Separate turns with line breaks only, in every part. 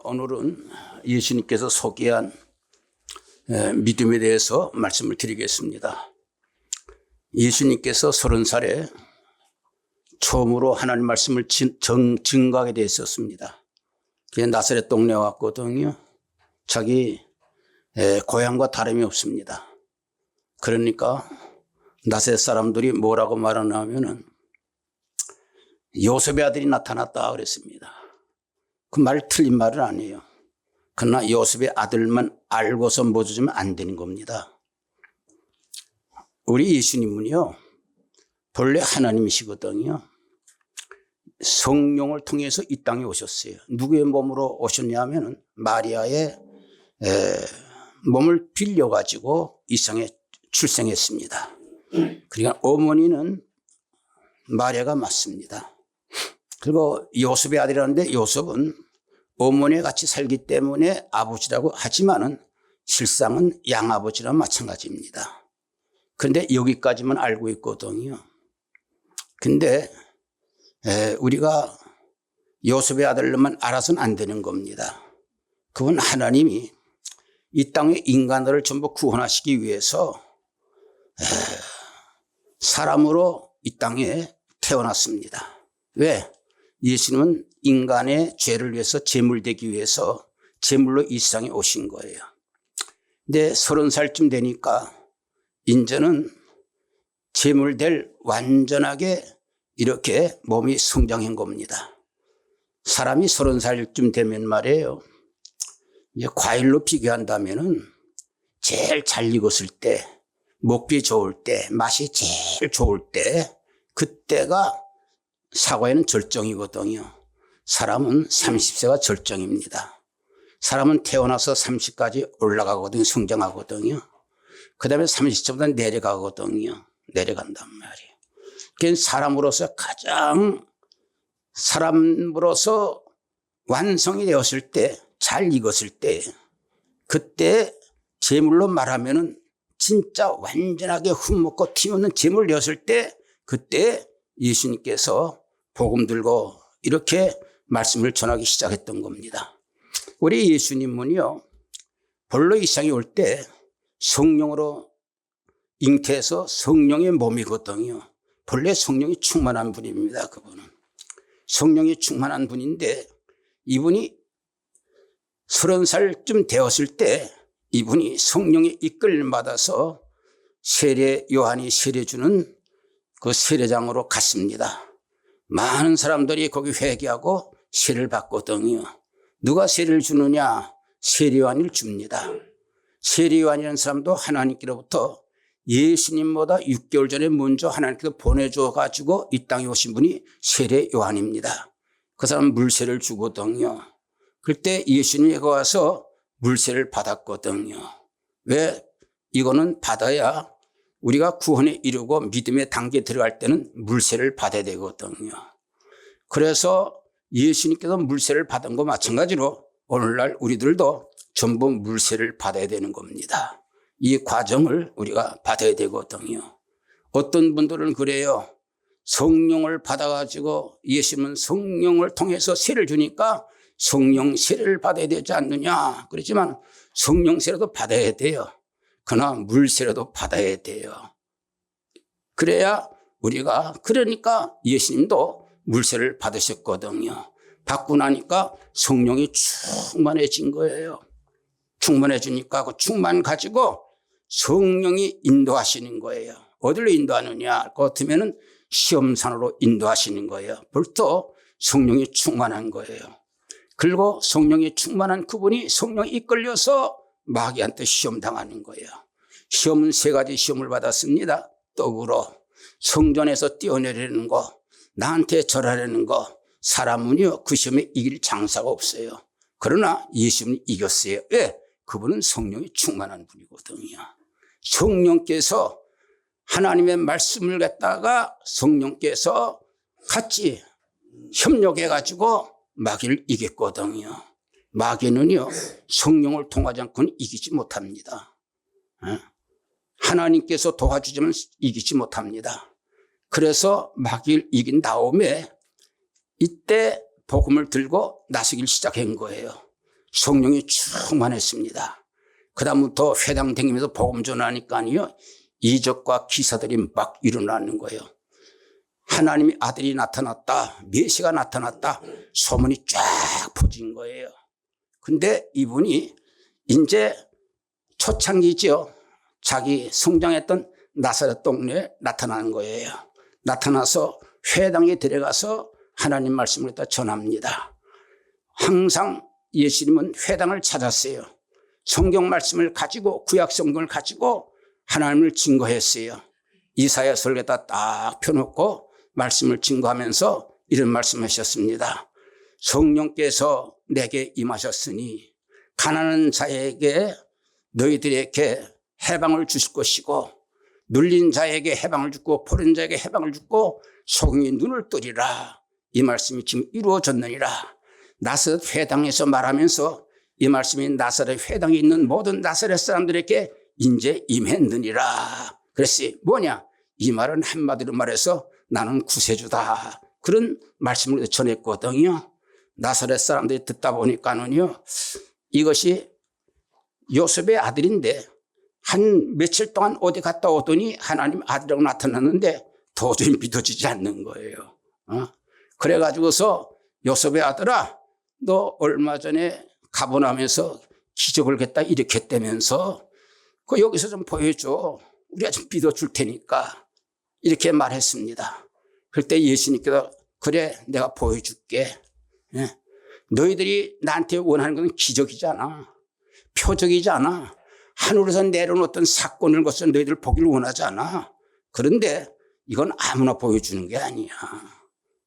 오늘은 예수님께서 소개한 믿음에 대해서 말씀을 드리겠습니다. 예수님께서 30살에 처음으로 하나님 말씀을 증거하게 되었었습니다. 나사렛 동네에 왔거든요. 자기 고향과 다름이 없습니다. 그러니까 나사렛 사람들이 뭐라고 말하냐면은 요셉의 아들이 나타났다 그랬습니다. 그 말 틀린 말은 아니에요. 그러나 요셉의 아들만 알고서 묻어주면 안 되는 겁니다. 우리 예수님은요, 본래 하나님이시거든요. 성령을 통해서 이 땅에 오셨어요. 누구의 몸으로 오셨냐면 마리아의 몸을 빌려가지고 이 세상에 출생했습니다. 그러니까 어머니는 마리아가 맞습니다. 그리고 요셉의 아들이라는데 요셉은 어머니와 같이 살기 때문에 아버지라고 하지만은 실상은 양아버지랑 마찬가지입니다. 그런데 여기까지만 알고 있거든요. 근데 우리가 요셉의 아들로만 알아서는 안 되는 겁니다. 그건 하나님이 이 땅의 인간들을 전부 구원하시기 위해서 사람으로 이 땅에 태어났습니다. 왜? 예수님은 인간의 죄를 위해서 제물되기 위해서 제물로 이 세상에 오신 거예요. 근데 30살쯤 되니까 이제는 제물될 완전하게 이렇게 몸이 성장한 겁니다. 사람이 30살쯤 되면 말이에요. 이제 과일로 비교한다면은 제일 잘 익었을 때, 먹기 좋을 때, 맛이 제일 좋을 때, 그때가 사과에는 절정이거든요. 사람은 30세가 절정입니다. 사람은 태어나서 30까지 올라가거든요. 성장하거든요. 그 다음에 30세보다 내려가거든요. 내려간단 말이에요. 그러니까 사람으로서 가장 사람으로서 완성이 되었을 때, 잘 익었을 때, 그때 제물로 말하면은 진짜 완전하게 흠먹고 튀어나오는 제물 되었을 때, 그때 예수님께서 복음 들고 이렇게 말씀을 전하기 시작했던 겁니다. 우리 예수님은요, 본래 이 세상에 올 때 성령으로 잉태해서 성령의 몸이거든요. 본래 성령이 충만한 분입니다. 그분은 성령이 충만한 분인데 이분이 30살쯤 되었을 때 이분이 성령의 이끌림 받아서 세례 요한이 세례 주는 그 세례장으로 갔습니다. 많은 사람들이 거기 회개하고 세례를 받거든요. 누가 세례를 주느냐? 세례 요한을 줍니다. 세례 요한이라는 사람도 하나님께로부터 예수님보다 6개월 전에 먼저 하나님께서 보내줘 가지고 이 땅에 오신 분이 세례 요한입니다. 그 사람 물세를 주거든요. 그때 예수님이 와서 물세를 받았거든요. 왜? 이거는 받아야 우리가 구원에 이르고 믿음의 단계에 들어갈 때는 물세를 받아야 되거든요. 그래서 예수님께서 물세를 받은 거 마찬가지로 오늘날 우리들도 전부 물세를 받아야 되는 겁니다. 이 과정을 우리가 받아야 되거든요. 어떤 분들은 그래요. 성령을 받아가지고 예수님은 성령을 통해서 세를 주니까 성령 세례를 받아야 되지 않느냐. 그렇지만 성령 세례도 받아야 돼요. 그러나 물세례도 받아야 돼요. 그래야 우리가, 그러니까 예수님도 물세를 받으셨거든요. 받고 나니까 성령이 충만해진 거예요. 충만해지니까 그 충만 가지고 성령이 인도하시는 거예요. 어디로 인도하느냐? 그 같으면은 시험산으로 인도하시는 거예요. 벌써 성령이 충만한 거예요. 그리고 성령이 충만한 그분이 성령이 이끌려서 마귀한테 시험 당하는 거예요. 시험은 3가지 시험을 받았습니다. 떡으로, 성전에서 뛰어내리는 거, 나한테 절하려는 거. 사람은요, 그 시험에 이길 장사가 없어요. 그러나 예수님이 이겼어요. 왜? 그분은 성령이 충만한 분이거든요. 성령께서 하나님의 말씀을 갖다가 성령께서 같이 협력해가지고 마귀를 이겼거든요. 마귀는요, 성령을 통하지 않고는 이기지 못합니다. 하나님께서 도와주지만 이기지 못합니다. 그래서 마귀를 이긴 다음에 이때 복음을 들고 나서기 시작한 거예요. 성령이 충만했습니다. 그 다음부터 회당 다니면서 복음 전하니까요, 이적과 기사들이 막 일어나는 거예요. 하나님의 아들이 나타났다, 메시가 나타났다, 소문이 쫙 퍼진 거예요. 근데 이분이 이제 초창기죠. 자기 성장했던 나사렛 동네에 나타나는 거예요. 나타나서 회당에 들어가서 하나님 말씀을 다 전합니다. 항상 예수님은 회당을 찾았어요. 성경 말씀을 가지고, 구약 성경을 가지고 하나님을 증거했어요. 이사야 설교에다 딱 펴놓고 말씀을 증거하면서 이런 말씀하셨습니다. 성령께서 내게 임하셨으니 가난한 자에게 너희들에게 해방을 주실 것이고, 눌린 자에게 해방을 주고, 포른 자에게 해방을 주고, 소경의 눈을 뜨리라. 이 말씀이 지금 이루어졌느니라. 나사렛 회당에서 말하면서 이 말씀이 나사렛 회당에 있는 모든 나사렛 사람들에게 이제 임했느니라. 그래서 뭐냐? 이 말은 한마디로 말해서 나는 구세주다. 그런 말씀을 전했거든요. 나사렛 사람들이 듣다 보니까는요, 이것이 요셉의 아들인데 한 며칠 동안 어디 갔다 오더니 하나님 아들이라고 나타났는데 도저히 믿어지지 않는 거예요. 그래가지고서 요셉의 아들아, 너 얼마 전에 가버나움에서 기적을 했다 일으켰다면서 그 여기서 좀 보여줘. 우리가 좀 믿어줄 테니까. 이렇게 말했습니다. 그때 예수님께서 그래, 내가 보여줄게. 너희들이 나한테 원하는 건 기적이잖아. 표적이잖아. 하늘에서 내려온 어떤 사건을 거쳐 너희들 보기를 원하잖아. 그런데 이건 아무나 보여주는 게 아니야.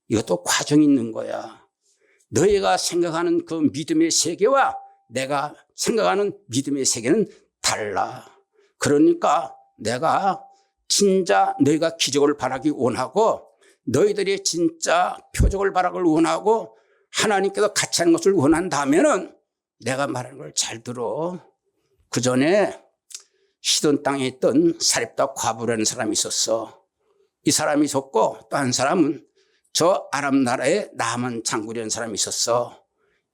이것도 과정이 있는 거야. 너희가 생각하는 그 믿음의 세계와 내가 생각하는 믿음의 세계는 달라. 그러니까 내가 진짜 너희가 기적을 바라기 원하고, 너희들이 진짜 표적을 바라기를 원하고, 하나님께서 같이 하는 것을 원한다면은 내가 말하는 걸 잘 들어. 그 전에 시돈 땅에 있던 사렙다 과부라는 사람이 있었어. 이 사람이 있었고, 또 한 사람은 저 아람 나라의 나만 장군이라는 사람이 있었어.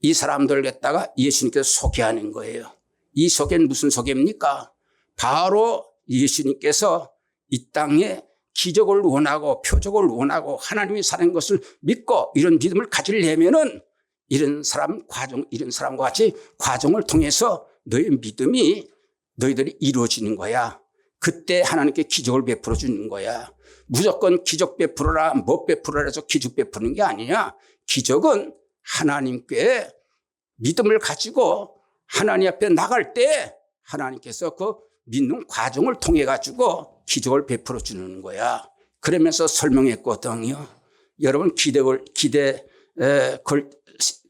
이 사람들 갖다가 예수님께서 소개하는 거예요. 이 소개는 무슨 소개입니까? 바로 예수님께서 이 땅에 기적을 원하고 표적을 원하고 하나님이 사는 것을 믿고 이런 믿음을 가지려면은 이런 사람과 같이 과정을 통해서 너의 믿음이 너희들이 이루어지는 거야. 그때 하나님께 기적을 베풀어 주는 거야. 무조건 기적 베풀어라, 뭐 베풀어라 해서 기적 베푸는 게 아니야. 기적은 하나님께 믿음을 가지고 하나님 앞에 나갈 때 하나님께서 그 믿는 과정을 통해 가지고 기적을 베풀어 주는 거야. 그러면서 설명했거든요. 여러분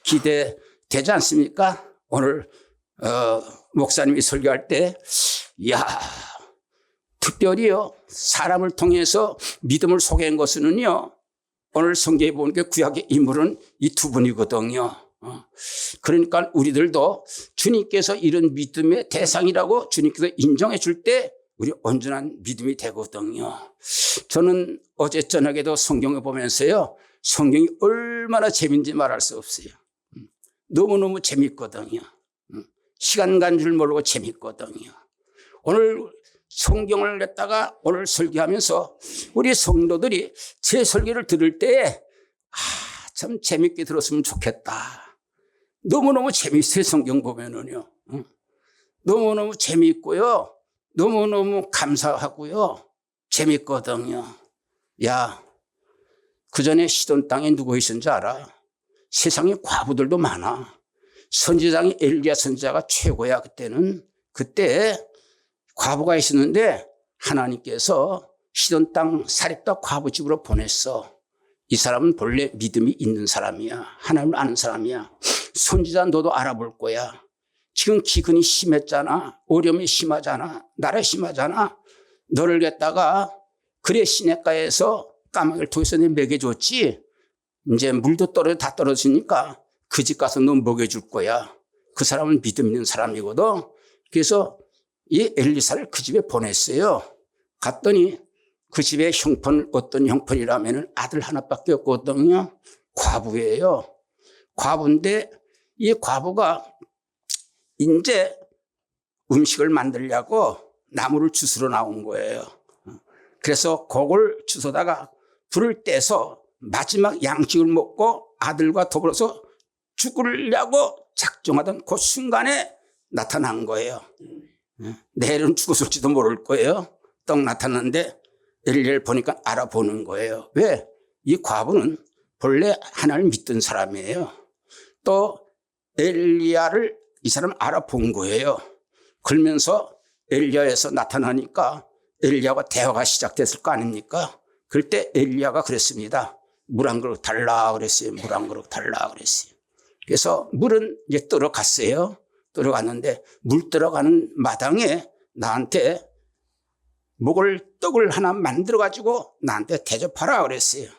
기대되지 않습니까? 오늘 목사님이 설교할 때, 이야, 특별히요, 사람을 통해서 믿음을 소개한 것은요, 오늘 성경에 보니까 구약의 인물은 이 두 분이거든요. 그러니까 우리들도 주님께서 이런 믿음의 대상이라고 주님께서 인정해 줄 때 우리 온전한 믿음이 되거든요. 저는 어제 저녁에도 성경을 보면서요, 성경이 얼마나 재미있는지 말할 수 없어요. 너무너무 재밌거든요. 시간 간 줄 모르고 재밌거든요. 오늘 성경을 갖다가 오늘 설교하면서 우리 성도들이 제 설교를 들을 때 참 재밌게 들었으면 좋겠다. 너무너무 재밌어요. 성경 보면은요. 너무너무 재밌고요. 너무너무 감사하고요. 재밌거든요. 야, 그 전에 시돈 땅에 누구 있었는지 알아? 세상에 과부들도 많아. 선지자장이 엘리야 선지자가 최고야. 그때 과부가 있었는데 하나님께서 시돈 땅 사렙다 과부집으로 보냈어. 이 사람은 본래 믿음이 있는 사람이야. 하나님을 아는 사람이야. 선지자 너도 알아볼 거야. 지금 기근이 심했잖아. 어려움이 심하잖아. 나라 심하잖아. 너를 갖다가 그래 시냇가에서 까마귀를 통해서 내 먹여줬지. 이제 물도 다 떨어지니까 그 집 가서 너 먹여줄 거야. 그 사람은 믿음 있는 사람이거든. 그래서 이 엘리사를 그 집에 보냈어요. 갔더니 그 집에 형편, 어떤 형편이라면 아들 하나밖에 없거든요. 과부예요. 과부인데 이 과부가 이제 음식을 만들려고 나무를 주스러 나온 거예요. 그래서 그걸 주워다가 불을 떼서 마지막 양식을 먹고 아들과 더불어서 죽으려고 작정하던 그 순간에 나타난 거예요. 내일은 죽었을지도 모를 거예요. 떡 나타났는데 엘리야를 보니까 알아보는 거예요. 왜? 이 과부는 본래 하나님을 믿던 사람이에요. 또 엘리야를 이 사람 알아본 거예요. 그러면서 엘리야에서 나타나니까 엘리야와 대화가 시작됐을 거 아닙니까? 그럴 때 엘리야가 그랬습니다. 물 한 그릇 달라 그랬어요. 물 한 그릇 달라 그랬어요. 그래서 물은 이제 떨어갔어요. 떨어갔는데 물 들어가는 마당에 나한테 떡을 하나 만들어가지고 나한테 대접하라 그랬어요.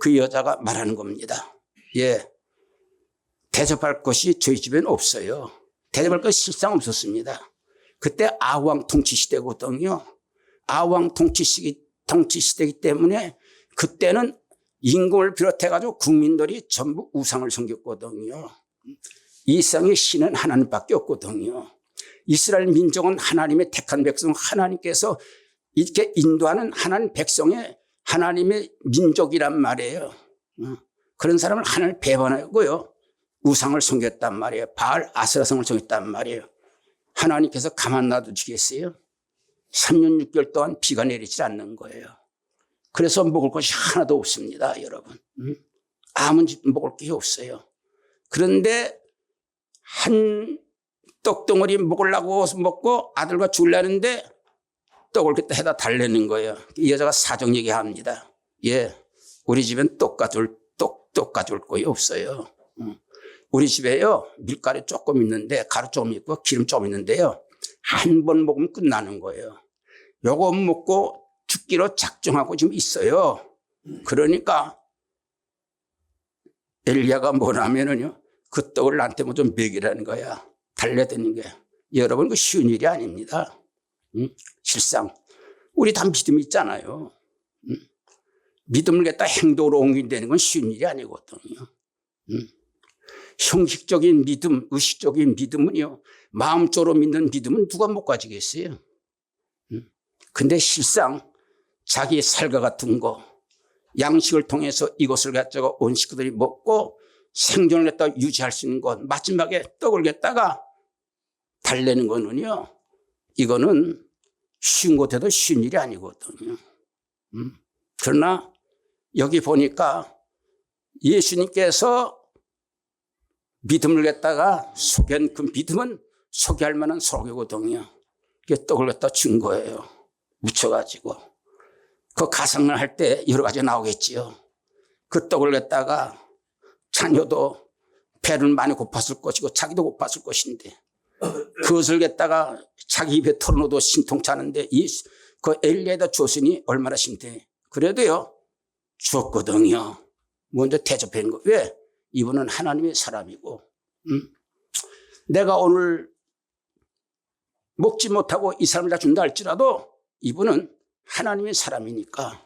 그 여자가 말하는 겁니다. 예. 대접할 것이 저희 집에는 없어요. 대접할 것이 실상 없었습니다. 그때 아왕 통치 시대거든요. 아왕 통치 시대이기 때문에 그때는 임금을 비롯해가지고 국민들이 전부 우상을 섬겼거든요. 이 세상의 신은 하나님밖에 없거든요. 이스라엘 민족은 하나님의 택한 백성, 하나님께서 이렇게 인도하는 하나님 백성의 하나님의 민족이란 말이에요. 그런 사람을 하나님을 배반하고요. 우상을 섬겼단 말이에요. 바알 아세라성을 섬겼단 말이에요. 하나님께서 가만 놔두시겠어요? 3년 6개월 동안 비가 내리지 않는 거예요. 그래서 먹을 것이 하나도 없습니다, 여러분. 아무 집 먹을 게 없어요. 그런데 한 떡덩어리 먹으려고 먹고 아들과 죽으려는데 떡을 그때 해다 달래는 거예요. 이 여자가 사정 얘기합니다. 예, 우리 집엔 떡 가져올 거이 없어요. 우리 집에요, 밀가루 조금 있는데, 가루 조금 있고, 기름 조금 있는데요, 한 번 먹으면 끝나는 거예요. 요거 먹고 죽기로 작정하고 지금 있어요. 그러니까, 엘리야가 뭐냐면은요, 그 떡을 나한테 뭐 좀 먹이라는 거야. 달래드는 게. 여러분, 그 쉬운 일이 아닙니다. 실상. 우리 다 믿음이 있잖아요. 믿음을 갖다 행동으로 옮긴다는 건 쉬운 일이 아니거든요. 형식적인 믿음, 의식적인 믿음은요, 마음적으로 믿는 믿음은 누가 못 가지겠어요? 근데 실상 자기의 살과 같은 거, 양식을 통해서 이것을 갖다가 온 식구들이 먹고 생존을 갖다가 유지할 수 있는 것, 마지막에 떡을 갖다가 달래는 거는요, 이거는 쉬운 것에도 쉬운 일이 아니거든요. 그러나 여기 보니까 예수님께서 믿음을 갖다가 소개한 그 믿음은 소개할 만한 소개거든요. 그게 떡을 갖다 준 거예요. 묻혀가지고. 그 가상을 할 때 여러 가지 나오겠지요. 그 떡을 갖다가 자녀도 배를 많이 고팠을 것이고 자기도 고팠을 것인데 그것을 갖다가 자기 입에 털어놓어도 심통치 않은데 그 엘리야에다 줬으니 얼마나 심대. 그래도요, 줬거든요. 먼저 대접한 거. 왜? 이분은 하나님의 사람이고, 내가 오늘 먹지 못하고 이 사람을 다 준다 할지라도 이분은 하나님의 사람이니까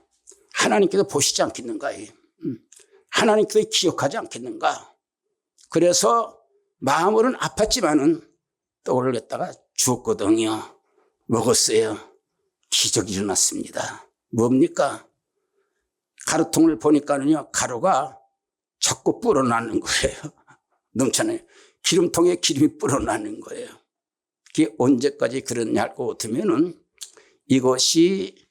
하나님께서 보시지 않겠는가? 하나님께서 기억하지 않겠는가? 그래서 마음으로는 아팠지만은 떡을 갖다가 주었거든요. 먹었어요. 기적이 일어났습니다. 뭡니까? 가루통을 보니까는요, 가루가 자꾸 불어나는 거예요. 넘쳐나요. 기름통에 기름이 불어나는 거예요. 그게 언제까지 그러냐 할 것 같으면은 이것이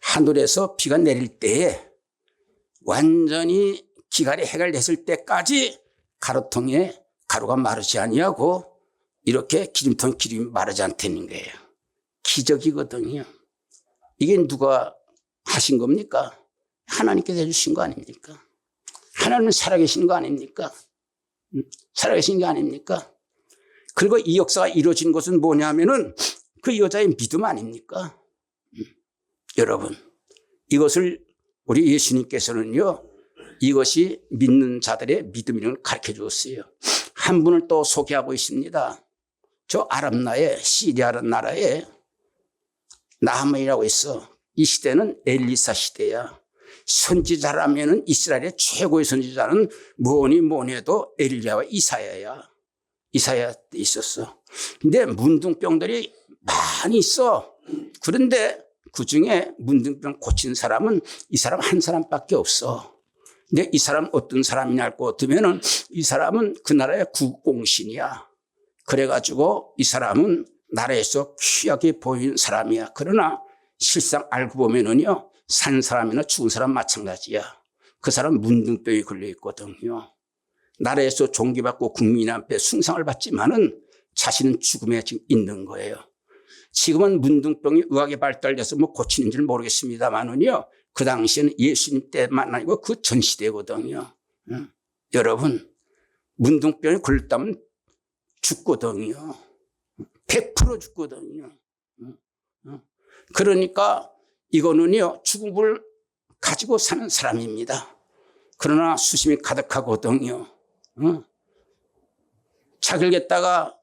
하늘에서 비가 내릴 때에 완전히 기갈이 해갈됐을 때까지 가루통에 가루가 마르지 아니하고 이렇게 기름통 기름이 마르지 않다는 거예요. 기적이거든요. 이게 누가 하신 겁니까? 하나님께서 해주신 거 아닙니까? 하나님은 살아계신 거 아닙니까? 살아계신 게 아닙니까? 그리고 이 역사가 이루어진 것은 뭐냐면은 그 여자의 믿음 아닙니까? 여러분, 이것을 우리 예수님께서는요, 이것이 믿는 자들의 믿음이라는 걸 가르쳐 주었어요. 한 분을 또 소개하고 있습니다. 저 아랍나라에, 시리아라는 나라에 나하만이라고 있어. 이 시대는 엘리사 시대야. 선지자라면은 이스라엘의 최고의 선지자는 뭐니 해도 엘리야와 이사야야. 이사야 때 있었어. 근데 문둥병들이 많이 있어. 그런데 그 중에 문둥병 고친 사람은 이 사람 한 사람밖에 없어. 근데 이 사람 어떤 사람이냐 할 것 같으면은 이 사람은 그 나라의 국공신이야. 그래가지고 이 사람은 나라에서 귀하게 보이는 사람이야. 그러나 실상 알고 보면은요, 산 사람이나 죽은 사람 마찬가지야. 그 사람 문둥병이 걸려 있거든요. 나라에서 존귀받고 국민 앞에 숭상을 받지만은 자신은 죽음에 지금 있는 거예요. 지금은 문둥병이 의학이 발달돼서 뭐 고치는지는 모르겠습니다만은요, 그 당시에는 예수님 때만 아니고 그 전 시대거든요. 여러분, 문둥병이 걸렸다면 죽거든요. 100% 죽거든요. 그러니까 이거는요, 죽음을 가지고 사는 사람입니다. 그러나 수심이 가득하거든요. 자기를 갖다가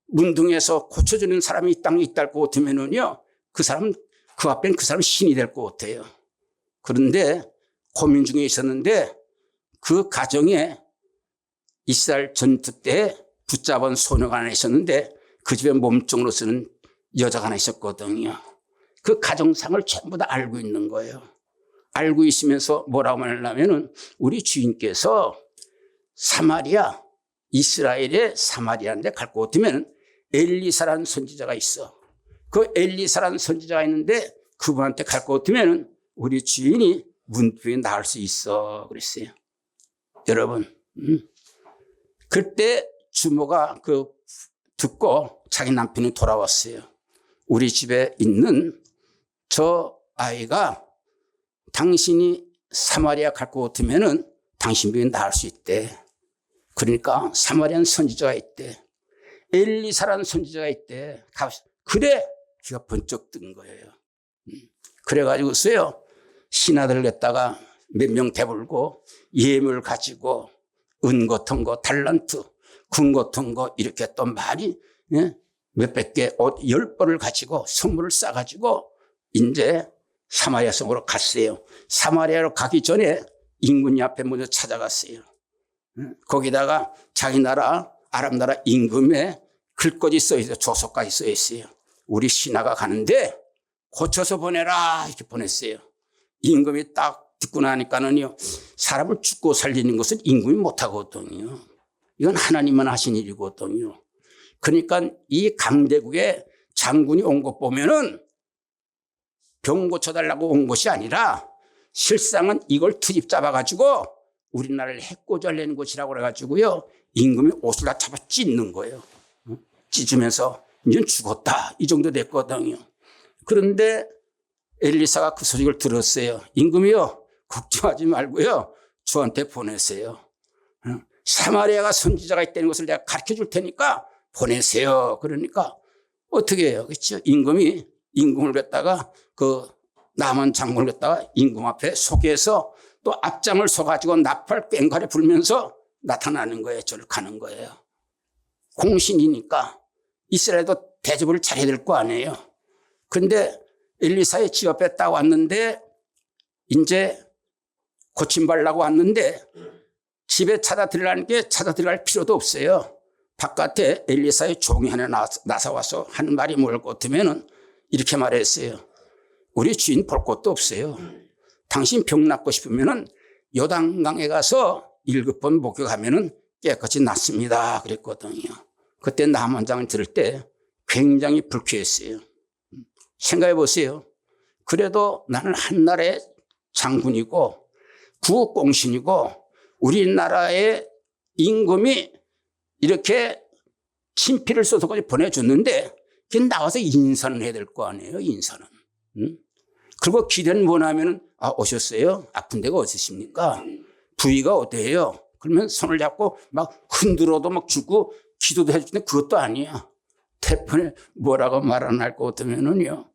문둥에서 고쳐주는 사람이 이 땅에 있다 할 것 같으면은요, 그 사람, 그 앞엔 그 사람 신이 될 것 같아요. 그런데 고민 중에 있었는데 그 가정에 이스라엘 전투 때 붙잡은 소녀가 하나 있었는데 그 집에 몸종으로 쓰는 여자가 하나 있었거든요. 그 가정상을 전부 다 알고 있는 거예요. 알고 있으면서 뭐라고 말하냐면은 우리 주인께서 사마리아, 이스라엘의 사마리아인데 갈 것 같으면 엘리사라는 선지자가 있어. 그 엘리사라는 선지자가 있는데 그분한테 갈 것 같으면 우리 주인이 문둥병이 나을 수 있어. 그랬어요. 여러분, 그때 주모가 듣고 자기 남편이 돌아왔어요. 우리 집에 있는 저 아이가 당신이 사마리아 갈 것 같으면은 당신 병이 나을 수 있대. 그러니까 사마리아는 선지자가 있대. 엘리사라는 선지자가 있대. 그래! 귀가 번쩍 뜬 거예요. 그래가지고서요, 신하들을 갖다가 몇 명 대불고 예물을 가지고 은 같은 거, 달란트, 금 같은 거 이렇게 또 많이 몇백 개, 옷 10벌을 가지고 선물을 싸가지고 이제 사마리아 성으로 갔어요. 사마리아로 가기 전에 임금이 앞에 먼저 찾아갔어요. 거기다가 자기 나라, 아랍 나라 임금에 글까지 써있어요. 조서까지 써있어요. 우리 신하가 가는데 고쳐서 보내라 이렇게 보냈어요. 임금이 딱 듣고 나니까는요, 사람을 죽고 살리는 것은 임금이 못하거든요. 이건 하나님만 하신 일이거든요. 그러니까 이 강대국에 장군이 온 것 보면은 병 고쳐달라고 온 것이 아니라 실상은 이걸 트집 잡아가지고 우리나라를 해코지 하려는 것이라고 그래가지고요, 임금이 옷을 다 잡아 찢는 거예요. 찢으면서 이제 죽었다 이 정도 됐거든요. 그런데 엘리사가 그 소식을 들었어요. 임금이요, 걱정하지 말고요, 저한테 보내세요. 사마리아가 선지자가 있다는 것을 내가 가르쳐 줄 테니까 보내세요. 그러니까 어떻게 해요? 그렇죠? 임금을 갖다가 그 남한 장군을 갖다가 임금 앞에 소개해서 또 앞장을 서가지고 나팔 꽹과리 불면서 나타나는 거예요. 저를 가는 거예요. 공신이니까 이스라엘도 대접을 잘해야 될 거 아니에요. 그런데 엘리사의 집 앞에 딱 왔는데 이제 고침받으려고 왔는데 집에 찾아 들어갈 필요도 없어요. 바깥에 엘리사의 종이 하나 나서 와서 하는 말이 뭘 것 같으면은 이렇게 말했어요. 우리 주인 볼 것도 없어요. 당신 병 낫고 싶으면은 요단강에 가서 7번 목욕하면은 깨끗이 낫습니다. 그랬거든요. 그때 남원장을 들을 때 굉장히 불쾌했어요. 생각해 보세요. 그래도 나는 한나라의 장군이고 구국공신이고 우리나라의 임금이 이렇게 친필을 써서까지 보내줬는데 나와서 인사는 해야 될 거 아니에요. 인사는. 그리고 기대는 뭐냐면 오셨어요? 아픈 데가 어디십니까? 부위가 어디예요? 그러면 손을 잡고 막 흔들어도 막 주고 기도도 해주는데 그것도 아니야. 태편에 뭐라고 말 안 할 것 같으면은요,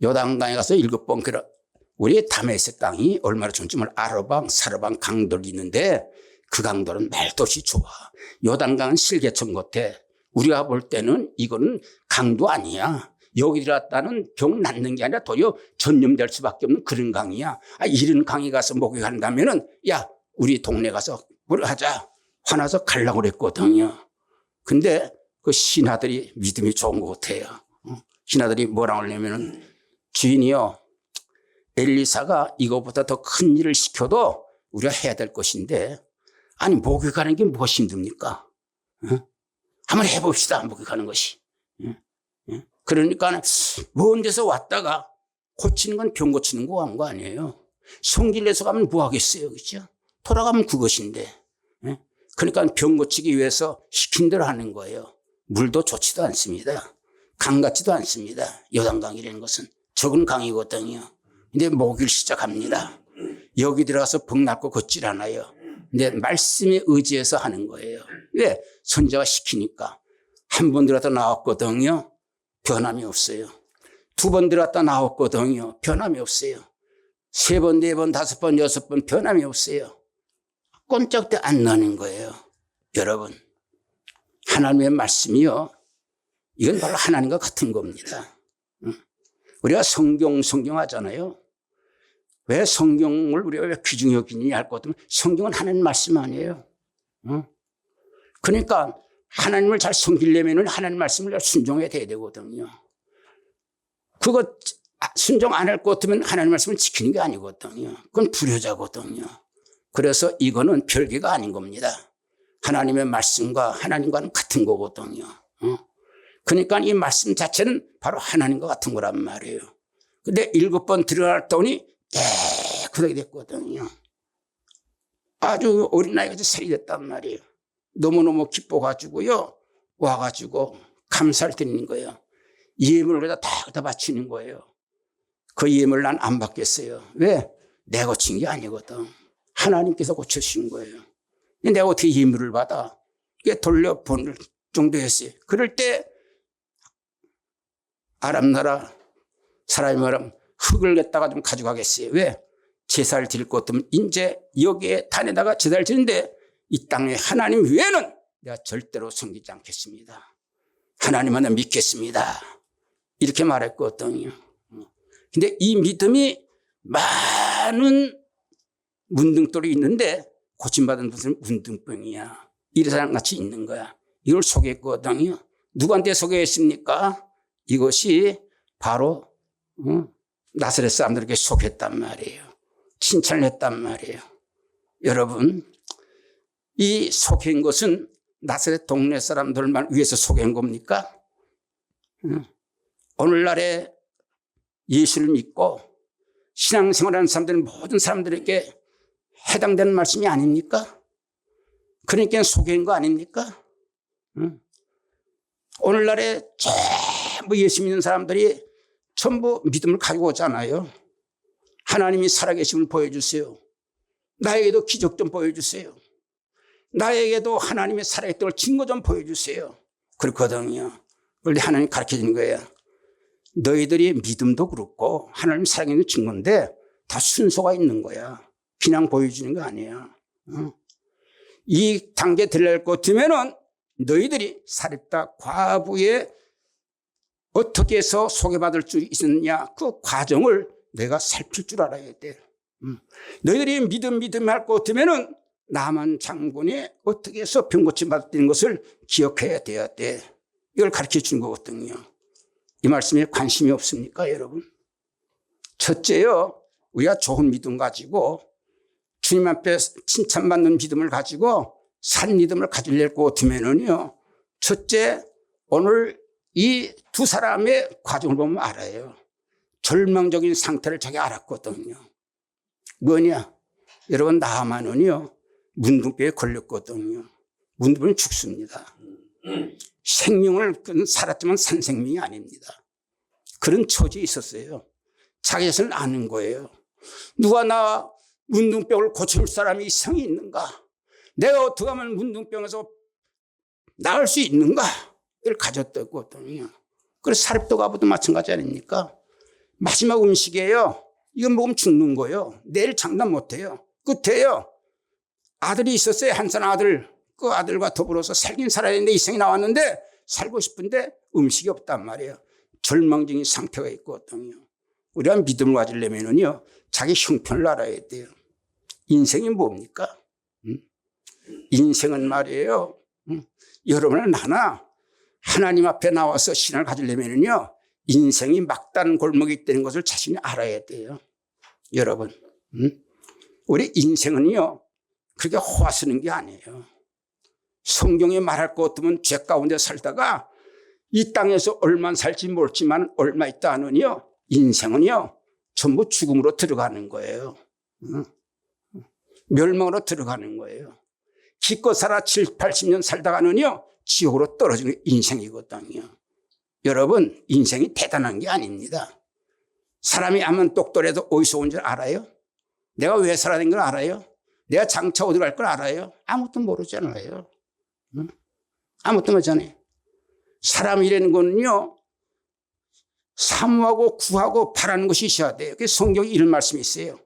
요단강에 가서 7번 우리 다메섹 강이 얼마나 좋은지 아르방, 사르방 강들이 있는데 그 강들은 말도 없이 좋아. 요단강은 실개천 같아. 우리가 볼 때는 이거는 강도 아니야. 여기 들어왔다는 병 낫는 게 아니라 도리어 전염될 수밖에 없는 그런 강이야. 이런 강에 가서 목욕한다면은 야 우리 동네 가서 뭘 하자 화나서 가려고 그랬거든요. 근데 그 신하들이 믿음이 좋은 것 같아요. 신하들이 뭐라고 하냐면은 주인이요 엘리사가 이거보다 더 큰 일을 시켜도 우리가 해야 될 것인데 아니 목욕하는 게 무엇이 힘듭니까? 한번 해봅시다. 목욕하는 것이. 그러니까 먼 데서 왔다가 고치는 건 병 고치는 거 한 거 아니에요. 성질내서 가면 뭐 하겠어요. 그렇죠? 돌아가면 그것인데. 그러니까 병 고치기 위해서 시킨 대로 하는 거예요. 물도 좋지도 않습니다. 강 같지도 않습니다. 요단강이라는 것은 적은 강이거든요. 근데 목욕을 시작합니다. 여기 들어가서 병 낫고 걷질 않아요. 근데 말씀에 의지해서 하는 거예요. 왜? 선자가 시키니까. 한 번 들어갔다 나왔거든요. 변함이 없어요. 두 번 들어갔다 나왔거든요. 변함이 없어요. 세 번, 네 번, 다섯 번, 여섯 번 변함이 없어요. 꼼짝도 안 나는 거예요. 여러분, 하나님의 말씀이요. 이건 바로 하나님과 같은 겁니다. 우리가 성경 하잖아요. 왜 성경을 우리가 왜 귀중히 여기느냐 할 것 같으면 성경은 하나님 말씀 아니에요. 그러니까 하나님을 잘 섬기려면 하나님 말씀을 순종해야 되거든요. 그거 순종 안 할 것 같으면 하나님 말씀을 지키는 게 아니거든요. 그건 불효자거든요. 그래서 이거는 별개가 아닌 겁니다. 하나님의 말씀과 하나님과는 같은 거거든요. 그러니까 이 말씀 자체는 바로 하나님과 같은 거란 말이에요. 근데 7번 들어갔더니 깨끗하게 됐거든요. 아주 어린아이가 살이 됐단 말이에요. 너무너무 기뻐가지고요. 와가지고 감사를 드리는 거예요. 예물을 다 바치는 거예요. 그 예물을 난 안 받겠어요. 왜? 내가 고친 게 아니거든. 하나님께서 고쳐주신 거예요. 내가 어떻게 예물을 받아? 이게 돌려보낼 정도였어요. 그럴 때 아람 나라 사람이 말하면 흙을 갖다가 좀 가져가겠어요. 왜? 제사를 드릴 것 같으면 이제 여기에 단에다가 제사를 드리는데 이 땅에 하나님 외에는 내가 절대로 섬기지 않겠습니다. 하나님만 믿겠습니다. 이렇게 말했거든요. 근데 이 믿음이 많은 문둥돌이 있는데 고침받은 분은 문둥병이야. 이 사람같이 있는 거야. 이걸 소개했거든요. 누구한테 소개했습니까? 이것이 바로 나사렛 사람들에게 소개했단 말이에요. 칭찬을 했단 말이에요. 여러분, 이 소개한 것은 나사렛 동네 사람들만 위해서 소개한 겁니까? 오늘날에 예수를 믿고 신앙생활하는 사람들은 모든 사람들에게 해당되는 말씀이 아닙니까? 그러니까 소개한 거 아닙니까? 오늘날에 전부 예수 믿는 사람들이 전부 믿음을 가지고 오잖아요. 하나님이 살아계심을 보여주세요. 나에게도 기적 좀 보여주세요. 나에게도 하나님의 살아있던 걸 증거 좀 보여주세요. 그렇거든요. 그런데 하나님이 가르쳐주는 거예요. 너희들이 믿음도 그렇고 하나님 살아계는 증거인데 다 순서가 있는 거야. 그냥 보여주는 거 아니야. 이 단계 들어갈 것 같으면은 너희들이 사렙다 과부에 어떻게 해서 소개받을 수 있느냐 그 과정을 내가 살필 줄 알아야 돼. 너희들이 믿음 할 것 같으면은 나만 장군이 어떻게 해서 병고침 받는 것을 기억해야 돼야 돼. 이걸 가르쳐 주는 거거든요. 이 말씀에 관심이 없습니까, 여러분? 첫째요, 우리가 좋은 믿음 가지고 주님 앞에 칭찬받는 믿음을 가지고 산 믿음을 가지려고 것 같으면은요, 첫째, 오늘 이 두 사람의 과정을 보면 알아요. 절망적인 상태를 자기가 알았거든요. 뭐냐? 여러분, 나아만은요, 문둥병에 걸렸거든요. 문둥병은 죽습니다. 생명을 살았지만 산 생명이 아닙니다. 그런 처지에 있었어요. 자기 자신을 아는 거예요. 누가 나 문둥병을 고쳐줄 사람이 이성이 있는가? 내가 어떻게 하면 문둥병에서 나을 수 있는가? 이걸 가졌거든요. 그래서 사렙도 가보도 마찬가지 아닙니까? 마지막 음식이에요. 이거 먹으면 죽는 거예요. 내일 장담 못해요. 끝에요. 아들이 있었어요. 한 살 아들. 그 아들과 더불어서 살긴 살아야 되는데 이성이 나왔는데 살고 싶은데 음식이 없단 말이에요. 절망적인 상태가 있거든요. 우리가 믿음을 가지려면요, 자기 형편을 알아야 돼요. 인생이 뭡니까? 인생은 말이에요. 여러분은 하나님 앞에 나와서 신앙을 가지려면요, 인생이 막다른 골목이 있다는 것을 자신이 알아야 돼요. 여러분, 우리 인생은요, 그렇게 호화스러운 게 아니에요. 성경에 말할 것 같으면 죄 가운데 살다가 이 땅에서 얼마 살지 모르지만 얼마 있다 하면요, 인생은요, 전부 죽음으로 들어가는 거예요. 멸망으로 들어가는 거예요. 기껏 살아 70, 80년 살다가는요, 지옥으로 떨어지는 게 인생이거든요. 여러분, 인생이 대단한 게 아닙니다. 사람이 아무리 똑똑해도 어디서 온 줄 알아요? 내가 왜 살아야 되는 걸 알아요? 내가 장차 어디 갈 걸 알아요? 아무것도 모르잖아요. 아무것도 모르잖아요. 사람이라는 거는요, 사모하고 구하고 바라는 것이 있어야 돼요. 그래서 성경에 이런 말씀이 있어요.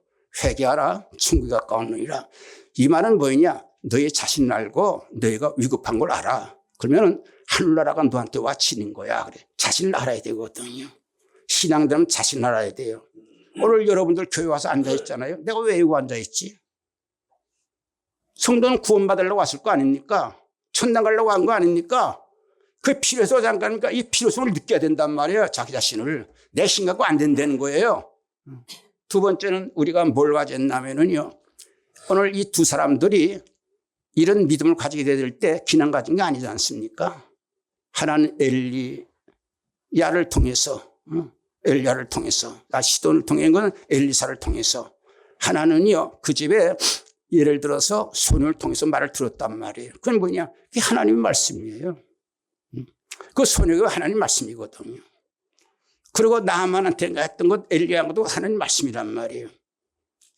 회개하라, 천국이 가까웠느니라. 이 말은 뭐냐? 너의 자신을 알고 너희가 위급한 걸 알아. 그러면 하늘나라가 너한테 와치는 거야. 그래. 자신을 알아야 되거든요. 신앙되면 자신을 알아야 돼요. 오늘 여러분들 교회 와서 앉아있잖아요. 내가 왜 여기 앉아있지? 성도는 구원받으려고 왔을 거 아닙니까? 천당 가려고 한 거 아닙니까? 그 필요해서 잠깐이니까 이 필요성을 느껴야 된단 말이에요. 자기 자신을. 내 신갖고 안 된다는 거예요. 두 번째는 우리가 뭘 가졌냐면요, 오늘 이 두 사람들이 이런 믿음을 가지게 될 때 기난 가진 게 아니지 않습니까? 하나는 엘리야를 통해서, 엘리야를 통해서, 시돈을 통한 건 엘리사를 통해서, 하나는요, 그 집에 예를 들어서 소녀를 통해서 말을 들었단 말이에요. 그건 뭐냐? 그게 하나님의 말씀이에요. 그 소녀가 하나님 말씀이거든요. 그리고 나만한테 했던 것 엘리야도 하나님 말씀이란 말이에요.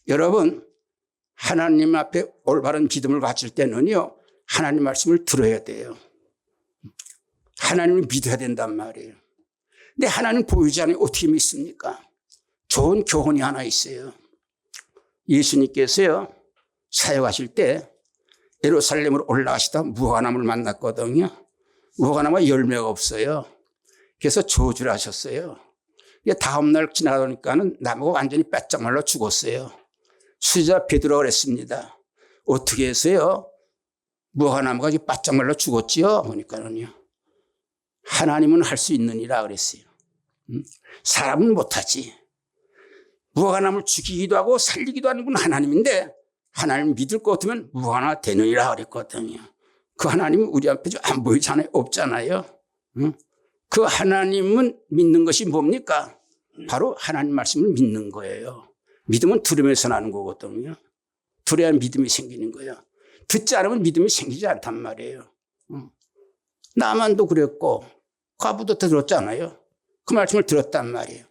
여러분, 하나님 앞에 올바른 믿음을 가질 때는요, 하나님 말씀을 들어야 돼요. 하나님을 믿어야 된단 말이에요. 근데 하나님 보이지 않으면 어떻게 믿습니까? 좋은 교훈이 하나 있어요. 예수님께서요, 사역하실 때 예루살렘으로 올라가시다 무화과나무를 만났거든요. 무화과나무가 열매가 없어요. 그래서 저주를 하셨어요. 다음 날 지나가니까는 나무가 완전히 바짝 말라 죽었어요. 수제자 베드로가 그랬습니다. 어떻게 해서요? 무화과나무가 바짝 말라 죽었지요? 그러니까는요. 하나님은 할 수 있느니라 그랬어요. 사람은 못하지. 무화과나무를 죽이기도 하고 살리기도 하는 분 하나님인데 하나님 믿을 것 같으면 무화과나 되느니라 그랬거든요. 그 하나님은 우리 앞에 안 보이잖아요. 없잖아요. 그 하나님은 믿는 것이 뭡니까? 바로 하나님 말씀을 믿는 거예요. 믿음은 들으면서 나는 거거든요. 들어야 믿음이 생기는 거예요. 듣지 않으면 믿음이 생기지 않단 말이에요. 나만도 그랬고 과부도 들었잖아요. 그 말씀을 들었단 말이에요.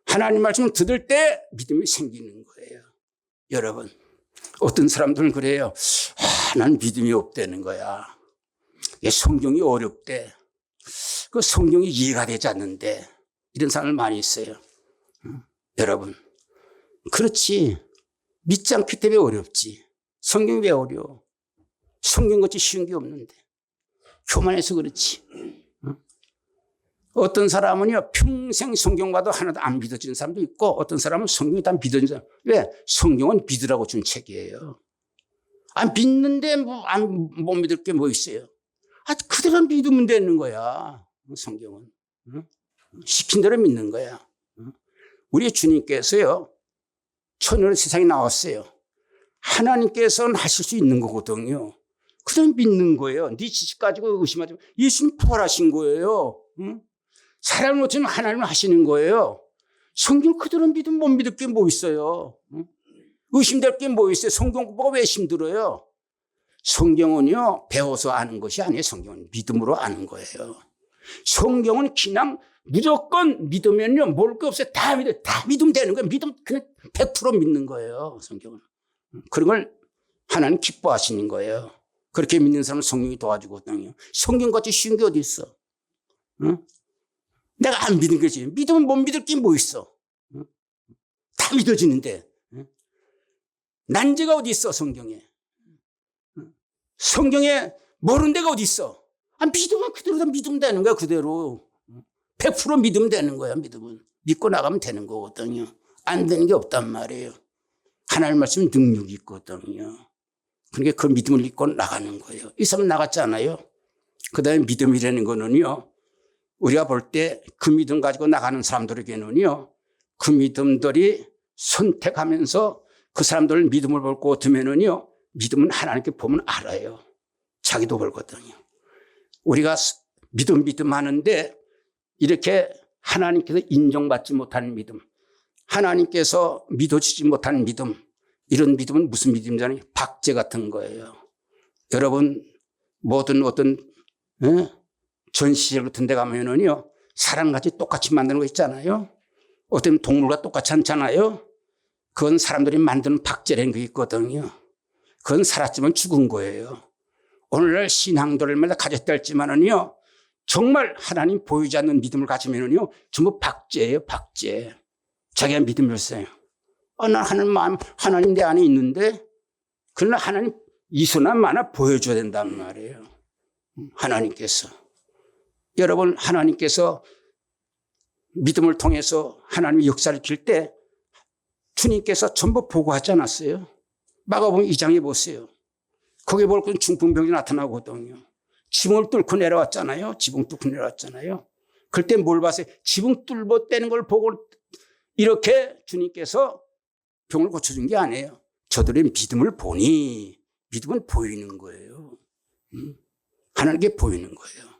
하나님 말씀을 들을 때 믿음이 생기는 거예요. 여러분, 어떤 사람들은 그래요. 난 믿음이 없다는 거야. 성경이 어렵대. 그 성경이 이해가 되지 않는데. 이런 사람들 많이 있어요. 여러분, 그렇지. 믿지 않기 때문에 어렵지. 성경이 왜 어려워? 성경같이 쉬운 게 없는데. 교만해서 그렇지. 어떤 사람은요, 평생 성경 봐도 하나도 안 믿어지는 사람도 있고, 어떤 사람은 성경이 다 믿어지는 사람. 왜? 성경은 믿으라고 준 책이에요. 안 믿는데 못 믿을 게 뭐 있어요? 그대로 믿으면 되는 거야. 성경은. 시킨 대로 믿는 거야. 우리 주님께서요, 천연의 세상에 나왔어요. 하나님께서는 하실 수 있는 거거든요. 그대로 믿는 거예요. 네 지식 가지고 의심하지 마. 예수님 부활하신 거예요. 사람을 못하면 하나님을 하시는 거예요. 성경 그대로 믿으면 못 믿을 게 뭐 있어요? 의심될 게 뭐 있어요? 성경 공부가 왜 힘들어요? 성경은요, 배워서 아는 것이 아니에요. 성경은 믿음으로 아는 거예요. 성경은 그냥 무조건 믿으면요, 모를 게 없어요. 다 믿으면 되는 거예요. 믿으면 그냥 100% 믿는 거예요. 성경은. 그런 걸 하나님 기뻐하시는 거예요. 그렇게 믿는 사람은 성령이 도와주거든요. 성경같이 쉬운 게 어디 있어? 내가 안 믿는 거지. 믿으면 못 믿을 게 뭐 있어? 다 믿어지는데. 난제가 어디 있어, 성경에? 성경에 모르는 데가 어디 있어? 믿으면 그대로 다 믿으면 되는 거야, 그대로. 100% 믿으면 되는 거야. 믿으면. 믿고 나가면 되는 거거든요. 안 되는 게 없단 말이에요. 하나님 말씀 능력이 있거든요. 그러니까 그 믿음을 믿고 나가는 거예요. 이 사람 나갔잖아요. 그 다음에 믿음이라는 거는요, 우리가 볼 때 그 믿음 가지고 나가는 사람들에게는요, 그 믿음들이 선택하면서 그 사람들 믿음을 볼고 두면은요, 믿음은 하나님께 보면 알아요. 자기도 벌거든요. 우리가 믿음 하는데 이렇게 하나님께서 인정받지 못하는 믿음, 하나님께서 믿어주지 못하는 믿음, 이런 믿음은 무슨 믿음이잖아요? 박제 같은 거예요. 여러분, 모든 어떤 전시회 같은 데 가면은요, 사람같이 똑같이 만드는 거 있잖아요. 어떤 동물과 똑같지 않잖아요. 그건 사람들이 만드는 박제라는 게 있거든요. 그건 살았지만 죽은 거예요. 오늘날 신앙들마다 가졌다 할지만은요, 정말 하나님 보이지 않는 믿음을 가지면은요, 전부 박제예요, 박제. 자기가 믿음을 써요. 난 하나님 내 안에 있는데, 그러나 하나님 이수나 마나 보여줘야 된단 말이에요. 하나님께서. 여러분, 하나님께서 믿음을 통해서 하나님의 역사를 길 때 주님께서 전부 보고하지 않았어요. 마가복음 2장에 보세요. 거기 볼 건 중풍병이 나타나거든요. 지붕을 뚫고 내려왔잖아요. 지붕 뚫고 내려왔잖아요. 그럴 때 뭘 봤어요? 지붕 뚫고 떼는 걸 보고 이렇게 주님께서 병을 고쳐준 게 아니에요. 저들의 믿음을 보니 믿음은 보이는 거예요. 하나님께 보이는 거예요.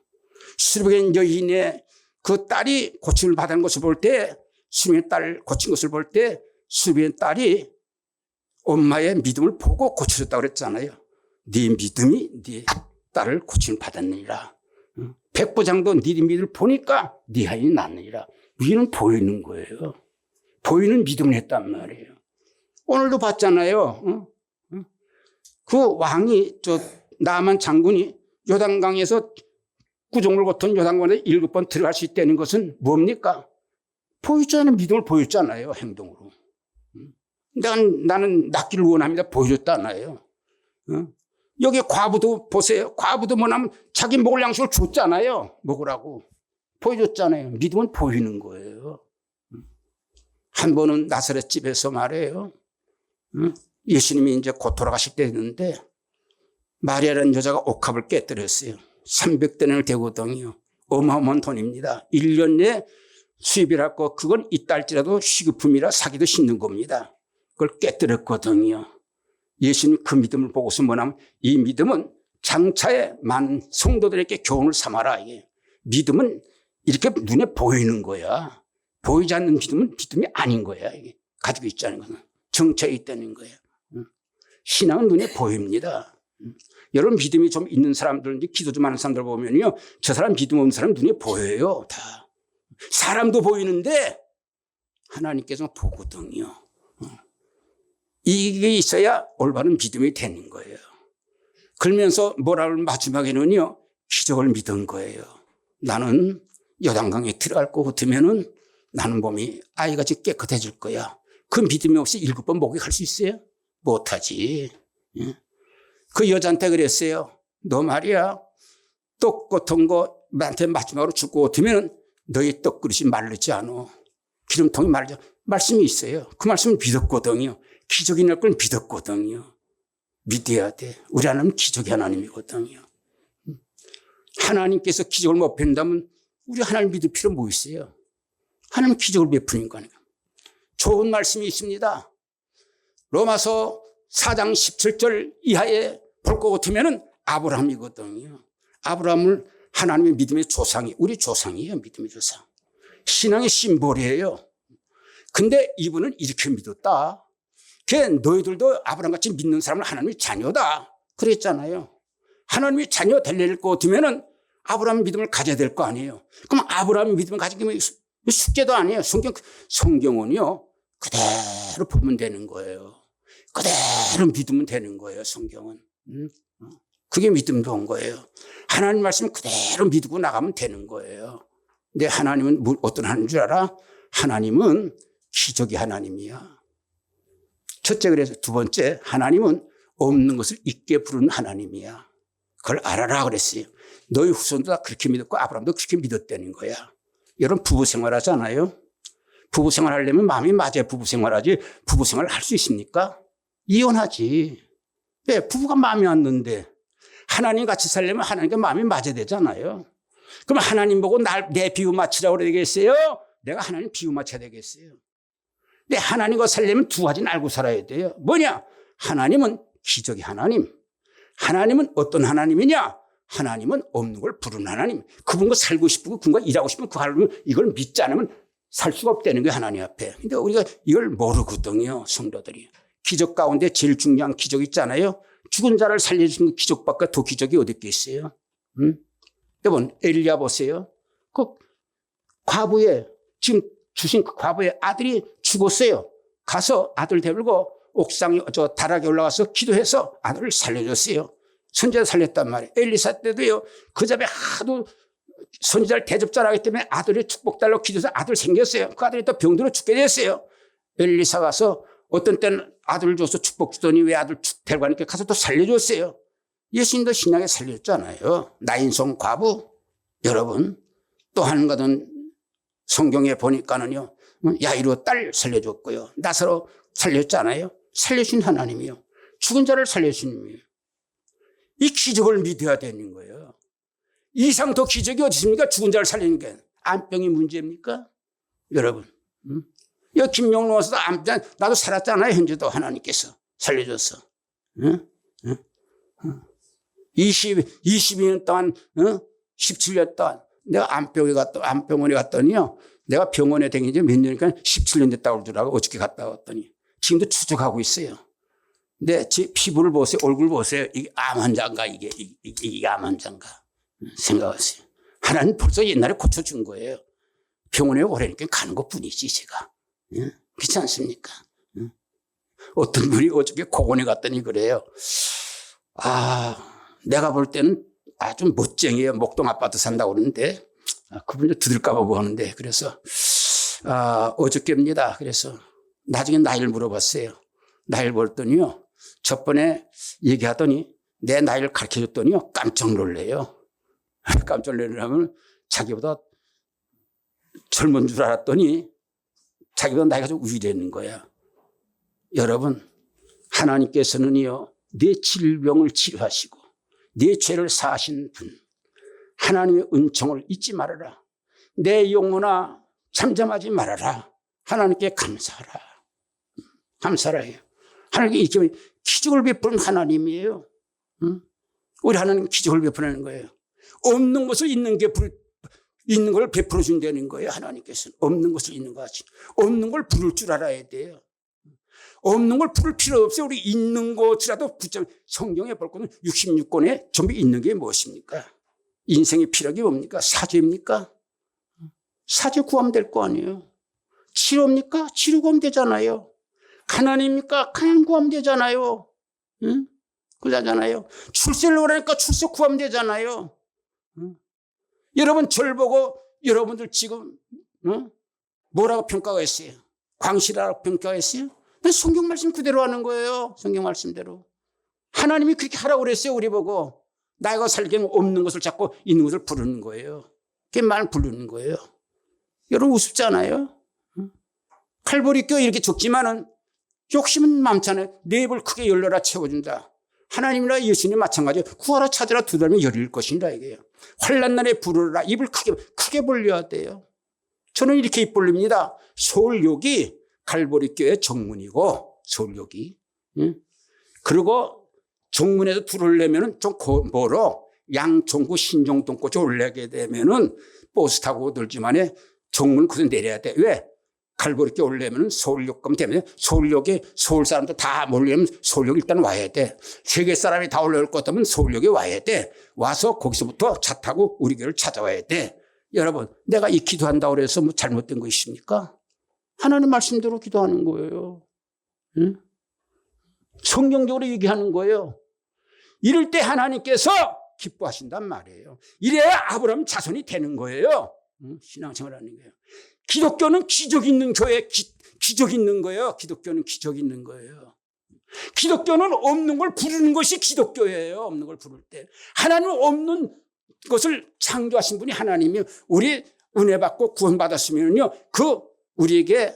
수르벤 여인의 그 딸이 고침을 받은 것을 볼 때, 수르벤 딸 고친 것을 볼 때 수르벤 딸이 엄마의 믿음을 보고 고쳐줬다고 그랬잖아요. 네 믿음이 네 딸을 고침을 받았느니라. 백부장도 네 믿음을 보니까 네 아이는 낫느니라. 위는 보이는 거예요. 보이는 믿음을 했단 말이에요. 오늘도 봤잖아요. 그 왕이, 나만 장군이 요단강에서 구종을 거둔 요단강에 7번 들어갈 수 있다는 것은 뭡니까? 보여줬잖아요. 믿음을 보였잖아요. 행동으로. 나는 낫기를 원합니다. 보여줬잖아요. 여기 과부도 보세요. 과부도 뭐냐면 자기 먹을 양식을 줬잖아요. 먹으라고. 보여줬잖아요. 믿음은 보이는 거예요. 한 번은 나사렛 집에서 말해요. 예수님이 이제 곧 돌아가실 때 됐는데 마리아라는 여자가 옥합을 깨뜨렸어요. 300대는을 되거든요. 어마어마한 돈입니다. 1년 내에 수입이라고 그건 있달지라도 시급품이라 사기도 쉽는 겁니다. 그걸 깨뜨렸거든요. 예수님 그 믿음을 보고서 뭐냐면 이 믿음은 장차에 많은 성도들에게 교훈을 삼아라. 이게 믿음은 이렇게 눈에 보이는 거야. 보이지 않는 믿음은 믿음이 아닌 거야. 이게 가지고 있자는 것은 정체에 있다는 거예요. 신앙은 눈에 보입니다. 여러분 믿음이 좀 있는 사람들, 기도 좀 하는 사람들 보면요, 저 사람 믿음 없는 사람 눈에 보여요. 다 사람도 보이는데 하나님께서 보거든요. 이게 있어야 올바른 믿음이 되는 거예요. 그러면서 뭐라고 마지막에는요, 기적을 믿은 거예요. 나는 요단강에 들어갈 것 같으면은 나는 몸이 아이같이 깨끗해질 거야. 그 믿음이 없이 7번 목욕할 수 있어요? 못하지. 그 여자한테 그랬어요. 너 말이야, 떡 같은 거 나한테 마지막으로 주고 같으면 너의 떡그릇이 마르지 않아. 기름통이 마르지 않아. 말씀이 있어요. 그 말씀을 믿었거든요. 기적이 날 걸 믿었거든요. 믿어야 돼. 우리 하나님은 기적의 하나님이거든요. 하나님께서 기적을 못 베푼다면 우리 하나님 믿을 필요 뭐 있어요? 하나님 기적을 베푸는 거 아니에요. 좋은 말씀이 있습니다. 로마서 4장 17절 이하에 볼 것 같으면 아브라함이거든요. 아브라함을 하나님의 믿음의 조상이, 우리 조상이에요. 믿음의 조상. 신앙의 심볼이에요. 근데 이분은 이렇게 믿었다. 너희들도 아브라함같이 믿는 사람은 하나님의 자녀다. 그랬잖아요. 하나님의 자녀 되릴 것 같으면 아브라함 믿음을 가져야 될 거 아니에요. 그럼 아브라함 믿음을 가지면 숙제도 아니에요. 성경은요, 그대로 보면 되는 거예요. 그대로 믿으면 되는 거예요. 성경은. 그게 믿음 좋은 거예요. 하나님 말씀 그대로 믿고 나가면 되는 거예요. 근데 하나님은 어떤 하나님인 줄 알아? 하나님은 기적의 하나님이야. 첫째, 그래서 두 번째, 하나님은 없는 것을 있게 부르는 하나님이야. 그걸 알아라 그랬어요. 너희 후손도 다 그렇게 믿었고 아브라함도 그렇게 믿었다는 거야. 여러분 부부 생활하잖아요. 부부 생활 하려면 마음이 맞아야 부부 생활하지 부부 생활을 할 수 있습니까? 이혼하지. 왜? 부부가 마음이 왔는데 하나님 같이 살려면 하나님과 마음이 맞아야 되잖아요. 그럼 하나님 보고 내 비유 맞추라고 그러겠어요? 내가 하나님 비유 맞춰야 되겠어요? 근데 하나님과 살려면 두 가지는 알고 살아야 돼요. 뭐냐? 하나님은 기적의 하나님. 하나님은 어떤 하나님이냐? 하나님은 없는 걸 부르는 하나님. 그분과 살고 싶고 그분과 일하고 싶으면 그 하나님 이걸 믿지 않으면 살 수가 없다는 게 하나님 앞에. 근데 우리가 이걸 모르거든요, 성도들이. 기적 가운데 제일 중요한 기적 있잖아요. 죽은 자를 살려주는 기적밖에 더 기적이 어디 있겠어요? 여러분, 엘리야 보세요. 그 과부의, 지금 주신 그 과부의 아들이 죽었어요. 가서 아들 데리고 옥상에, 다락에 올라가서 기도해서 아들을 살려줬어요. 선지자 살렸단 말이에요. 엘리사 때도요, 그 집에 하도 선지자를 대접잘하기 때문에 아들이 축복 달라고 기도해서 아들 생겼어요. 그 아들이 또 병들어 죽게 됐어요. 엘리사 가서 어떤 때는 아들을 줘서 축복 주더니 왜 아들 데리고 가니까 가서 또 살려줬어요. 예수님도 신약에 살렸잖아요. 나인성 과부. 여러분, 또 한 가지 성경에 보니까는요, 야이로 딸 살려줬고요. 나사로 살렸잖아요. 살려주신 하나님이요. 죽은 자를 살려주신 분이에요. 이 기적을 믿어야 되는 거예요. 이상 더 기적이 어디 있습니까? 죽은 자를 살리는 게. 암병이 문제입니까? 여러분. 여기 김명로 와서도 암병, 나도 살았잖아요. 현재도 하나님께서 살려줬어. 22년 동안, 17년 동안 내가 암병원에 갔더니요. 내가 병원에 다닌 지 몇 년이니까 17년 됐다고 그러더라고. 어저께 갔다 왔더니. 지금도 추적하고 있어요. 근데 제 피부를 보세요. 얼굴 보세요. 이게 암 환자인가? 이게 암 환자인가? 생각하세요. 하나님 벌써 옛날에 고쳐준 거예요. 병원에 오래니까 가는 것 뿐이지, 제가. 그렇지 않습니까? 어떤 분이 어저께 고원에 갔더니 그래요. 내가 볼 때는 아주 멋쟁이에요. 목동 아파트 산다고 그러는데, 그분이 두들까봐 뭐 하는데, 그래서, 어저께입니다. 그래서 나중에 나이를 물어봤어요. 나이를 물었더니요. 저번에 얘기하더니 내 나이를 가르쳐 줬더니요. 깜짝 놀래요. 깜짝 놀라면 자기보다 젊은 줄 알았더니 자기보다 나이가 좀 위되는 거야. 여러분, 하나님께서는요, 내 질병을 치료하시고 내 죄를 사하신 분, 하나님의 은총을 잊지 말아라. 내 영혼아, 잠잠하지 말아라. 하나님께 감사하라. 감사하라 해요. 하나님께 이렇게 기적을 베푸는 하나님이에요. 우리 하나님 기적을 베푸는 거예요. 없는 것을 있는 걸 베풀어 준다는 거예요. 하나님께서는 없는 것을 있는 것 같이. 없는 걸 부를 줄 알아야 돼요. 없는 걸 부를 필요 없어요. 우리 있는 것이라도 성경에 볼 거는 66권에 전부 있는 게 무엇입니까? 인생의 필요가 뭡니까? 사죄입니까? 사죄 구하면 될 거 아니에요. 치료입니까? 치료 구하면 되잖아요. 가난입니까? 가난 구하면 되잖아요. 응? 그러잖아요. 출세를 원하니까 출세 구하면 되잖아요. 여러분 절 보고 여러분들 지금 뭐라고 평가가 했어요? 광실이라고 평가가 했어요? 성경 말씀 그대로 하는 거예요. 성경 말씀대로. 하나님이 그렇게 하라고 그랬어요. 우리 보고. 나이가 살기에는 없는 것을 찾고 있는 것을 부르는 거예요. 그게 말 부르는 거예요. 여러분 우습지 않아요? 칼보리 교 이렇게 적지만은 욕심은 많잖아요. 내 입을 크게 열려라 채워준다. 하나님이나 예수님 마찬가지예요. 구하라 찾으라 두드리면 열릴 것이라 이게요. 환난 날에 부르라. 입을 크게 벌려야 돼요. 저는 이렇게 입 벌립니다. 서울역이 갈보리교의 정문이고 서울역이. 그리고 정문에서 들어오려면 좀 멀어. 양천구 신정동까지 올라가게 되면은 버스 타고 들지만에 정문 그대로 내려야 돼. 왜? 갈보리교 올려면 서울역 가면 되면 서울역에 서울 사람들 다 몰려면 서울역 일단 와야 돼. 세계 사람이 다 올라올 것 같으면 서울역에 와야 돼. 와서 거기서부터 차 타고 우리 교회를 찾아와야 돼. 여러분, 내가 이 기도한다고 해서 뭐 잘못된 거 있습니까? 하나님 말씀대로 기도하는 거예요. 응? 성경적으로 얘기하는 거예요. 이럴 때 하나님께서 기뻐하신단 말이에요. 이래야 아브라함 자손이 되는 거예요. 신앙생활 하는 거예요. 기독교는 기적 있는 교회, 기적 있는 거예요. 기독교는 기적 있는 거예요. 기독교는 없는 걸 부르는 것이 기독교예요. 없는 걸 부를 때. 하나님은 없는 것을 창조하신 분이 하나님이요. 우리 은혜 받고 구원 받았으면요, 우리에게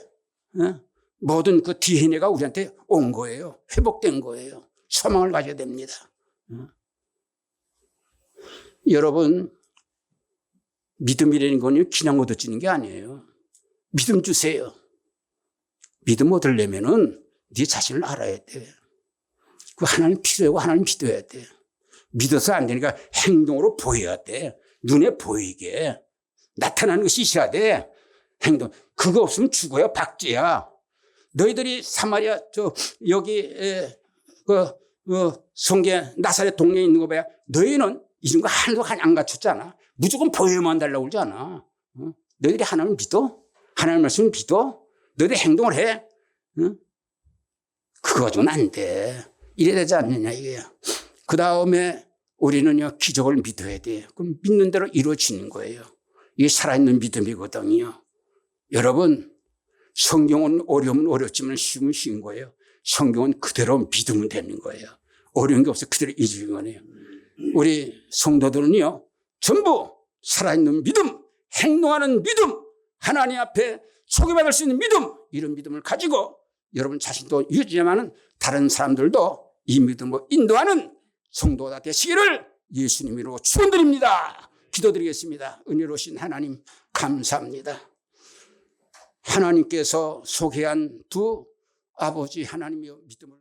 모든 그 DNA가 우리한테 온 거예요. 회복된 거예요. 소망을 가져야 됩니다. 여러분, 믿음이라는 건 그냥 얻어지는 게 아니에요. 믿음 주세요. 믿음 얻으려면은 네 자신을 알아야 돼. 그 하나님 필요하고 하나님 믿어야 돼. 믿어서 안 되니까 행동으로 보여야 돼. 눈에 보이게 나타나는 것이 있어야 돼. 행동. 그거 없으면 죽어요. 박제야. 너희들이 사마리아 여기 성계 나사렛 동네에 있는 거 봐야 너희는 이런 거 하나도 안 갖췄잖아. 무조건 보여만 달라고 그러잖아. 너희들이 하나님을 믿어? 하나님 말씀을 믿어? 너희들이 행동을 해? 그거 가지고는 안 돼. 이래야 되지 않느냐 이게요. 그 다음에 우리는요, 기적을 믿어야 돼요. 그럼 믿는 대로 이루어지는 거예요. 이게 살아있는 믿음이거든요. 여러분, 성경은 어려우면 어렵지만 쉬우면 쉬운 거예요. 성경은 그대로 믿으면 되는 거예요. 어려운 게 없어 그대로 이루는 거예요. 우리 성도들은요, 전부 살아있는 믿음, 행동하는 믿음, 하나님 앞에 소개받을 수 있는 믿음, 이런 믿음을 가지고 여러분 자신도 유지하면 다른 사람들도 이 믿음으로 인도하는 성도가 되시기를 예수님으로 축원드립니다. 기도드리겠습니다. 은혜로우신 하나님 감사합니다. 하나님께서 소개한 두 아버지 하나님의 믿음을